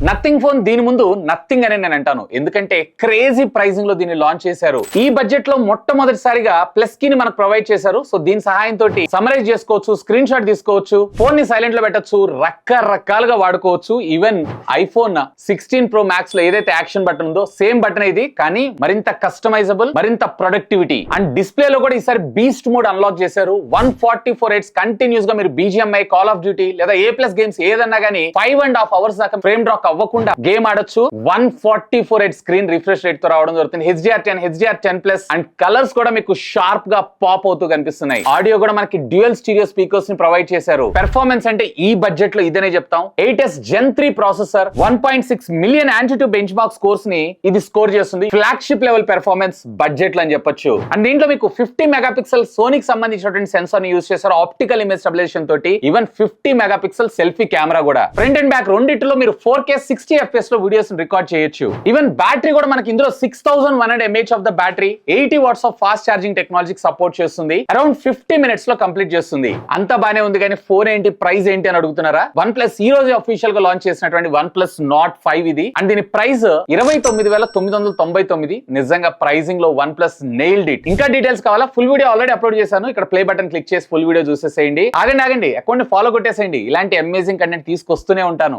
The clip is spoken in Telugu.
నథింగ్ ఫోన్ దీని ముందు నథింగ్ అని నేను అంటాను, ఎందుకంటే క్రేజీ ప్రైజింగ్ లో దీన్ని లాంచ్ చేశారు. ఈ బడ్జెట్ లో మొట్టమొదటిసారిగా ప్లస్ కీ ని మనకు ప్రొవైడ్ చేశారు. సో దీని సహాయంతో సమరైజ్ చేసుకోవచ్చు, స్క్రీన్ షాట్ తీసుకోవచ్చు, ఫోన్ ని సైలెంట్ లో పెట్టచ్చు, రకరకాలుగా వాడుకోవచ్చు. ఈవెన్ ఐఫోన్ 16 Pro Max లో ఏదైతే యాక్షన్ బటన్ ఉందో సేమ్ బటన్ ఇది, కానీ మరింత కస్టమైజబుల్, మరింత ప్రొడక్టివిటీ అండ్ డిస్ప్లే లో కూడా ఈసారి బీస్ట్ మోడ్ అన్లాక్ చేశారు. 144 Hz కంటిన్యూస్ గా మీరు BGMI, కాల్ ఆఫ్ డ్యూటీ లేదా ఏ ప్లస్ గేమ్స్ ఏదన్నా గానీ 5.5 hours దాకా ఫ్రేమ్ డ్రాప్ అవ్వకుండా గేమ్ ఆడొచ్చు. 144 Hz స్క్రీన్ రిఫ్రెష్ రేట్ తో రావడం జరుగుతుంది. HDR10, HDR10+ అండ్ కలర్స్ కూడా మీకు షార్ప్ గా పాప్ అవుతూ కనిపిస్తున్నాయి. ఆడియో కూడా మనకి డ్యూయల్ స్టీరియో స్పీకర్స్ ని ప్రొవైడ్ చేశారు. పెర్ఫార్మెన్స్ అంటే ఈ బడ్జెట్ లో ఇదనే చెప్తాం. 8s Gen 3 processor, 1.6 million Antutu bench mark scores ని ఇది స్కోర్ చేస్తుంది. ఫ్లాగ్షిప్ లెవెల్ పెర్ఫార్మెన్స్ బడ్జెట్ లో అని చెప్పొచ్చు. అండ్ దీంట్లో మీకు 50 మెగాపిక్సెల్ సోనీకి సంబంధించినటువంటి సెన్సార్ ని యూజ్ చేశారు, ఆప్టికల్ ఇమేజ్ స్టెబిలైజేషన్ తోటి. ఈవెన్ 50 మెగాపిక్సెల్ సెల్ఫీ కెమెరా కూడా. ఫ్రంట్ అండ్ బ్యాక్ రెండిట్లో మీరు 4K 60 FPS లో వీడియోస్ రికార్డ్ చేయొచ్చు. ఈవెన్ బ్యాటరీ కూడా మనకి ఇందులో 6100 mAh of the battery, 80 watts of fast charging టెక్నాలజీకి సపోర్ట్ చేస్తుంది. అరౌండ్ 50 minutes లో కంప్లీట్ చేస్తుంది. అంతా బానే ఉంది, కానీ ఫోన్ ఏంటి, ప్రైస్ ఏంటి అని అడుగుతున్నారా? OnePlus ఈ రోజు అఫీషియల్ గా లాంచ్ చేసినటువంటి OnePlus Nord 5 ఇది. అండ్ దీని ప్రైస్ 29,999. నిజంగా ప్రైజింగ్ లో OnePlus నెయిల్డ్ ఇట్. ఇంకా డీటెయిల్స్ కావాలా? ఫుల్ వీడియో ఆల్రెడీ అప్లోడ్ చేశాను. ఇక్కడ ప్లే బటన్ క్లిక్ చేసి ఫుల్ వీడియో చూసేసేయండి. ఆగండి, అకౌంట్ ఫాలో కొట్టేసేయండి. ఇలాంటి అమేజింగ్ కంటెంట్ తీసుకొస్తూనే ఉంటాను.